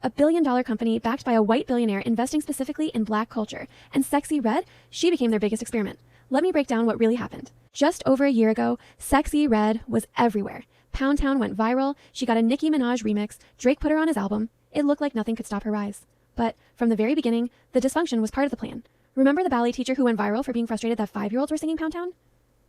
a billion-dollar company backed by a white billionaire investing specifically in black culture. And Sexyy Red, she became their biggest experiment. Let me break down what really happened. Just over a year ago, Sexyy Red was everywhere. Pound Town went viral, she got a Nicki Minaj remix, Drake put her on his album. It looked like nothing could stop her rise. But from the very beginning, the dysfunction was part of the plan. Remember the ballet teacher who went viral for being frustrated that 5-year-olds were singing Pound Town?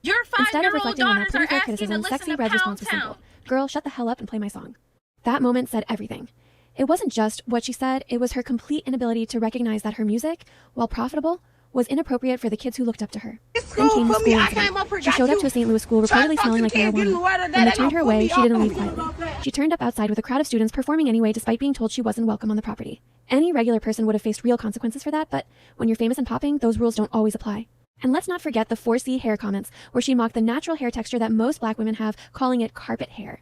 Your 5-year-old daughters are asking to listen Sexyy to Red's response Pound was Town. simple. Girl, shut the hell up and play my song. That moment said everything. It wasn't just what she said, it was her complete inability to recognize that her music, while profitable, was inappropriate for the kids who looked up to her. Then came the school incident. She showed up to a St. Louis school reportedly smelling like marijuana. When they turned her away, she didn't leave quietly. She turned up outside with a crowd of students performing anyway despite being told she wasn't welcome on the property. Any regular person would have faced real consequences for that, but when you're famous and popping, those rules don't always apply. And let's not forget the 4C hair comments, where she mocked the natural hair texture that most black women have, calling it carpet hair.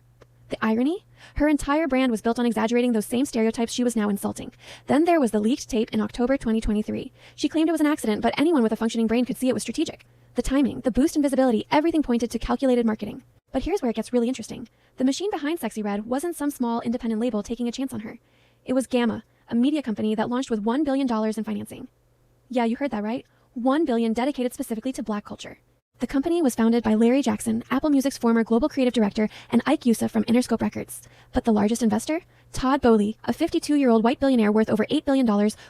The irony? Her entire brand was built on exaggerating those same stereotypes she was now insulting. Then there was the leaked tape in October 2023. She claimed it was an accident, but anyone with a functioning brain could see it was strategic. The timing, the boost in visibility, everything pointed to calculated marketing. But here's where it gets really interesting. The machine behind Sexyy Red wasn't some small independent label taking a chance on her. It was Gamma, a media company that launched with $1 billion in financing. Yeah, you heard that right. $1 billion dedicated specifically to black culture. The company was founded by Larry Jackson, Apple Music's former global creative director, and Ike Youssef from Interscope Records. But the largest investor? Todd Boehly, a 52-year-old white billionaire worth over $8 billion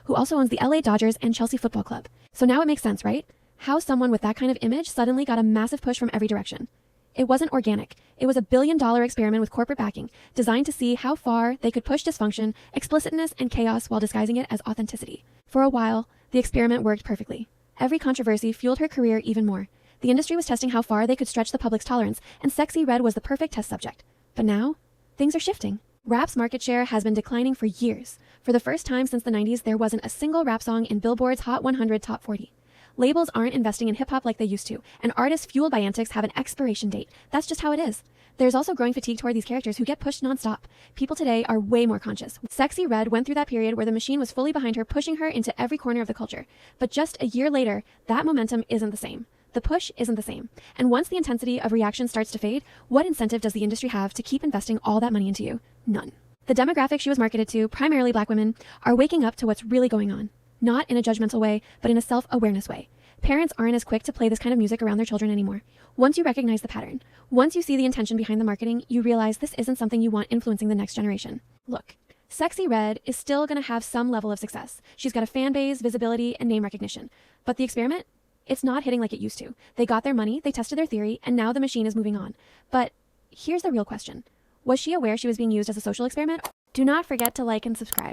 who also owns the LA Dodgers and Chelsea Football Club. So now it makes sense, right? How someone with that kind of image suddenly got a massive push from every direction. It wasn't organic. It was a billion-dollar experiment with corporate backing, designed to see how far they could push dysfunction, explicitness, and chaos while disguising it as authenticity. For a while, the experiment worked perfectly. Every controversy fueled her career even more. The industry was testing how far they could stretch the public's tolerance, and Sexyy Red was the perfect test subject. But now, things are shifting. Rap's market share has been declining for years. For the first time since the 90s, there wasn't a single rap song in Billboard's Hot 100 Top 40. Labels aren't investing in hip-hop like they used to, and artists fueled by antics have an expiration date. That's just how it is. There's also growing fatigue toward these characters who get pushed nonstop. People today are way more conscious. Sexyy Red went through that period where the machine was fully behind her, pushing her into every corner of the culture. But just a year later, that momentum isn't the same. The push isn't the same. And once the intensity of reaction starts to fade, what incentive does the industry have to keep investing all that money into you? None. The demographic she was marketed to, primarily black women, are waking up to what's really going on. Not in a judgmental way, but in a self-awareness way. Parents aren't as quick to play this kind of music around their children anymore. Once you recognize the pattern, once you see the intention behind the marketing, you realize this isn't something you want influencing the next generation. Look, Sexyy Red is still going to have some level of success. She's got a fan base, visibility, and name recognition. But the experiment? It's not hitting like it used to. They got their money, they tested their theory, and now the machine is moving on. But here's the real question. Was she aware she was being used as a social experiment? Do not forget to like and subscribe.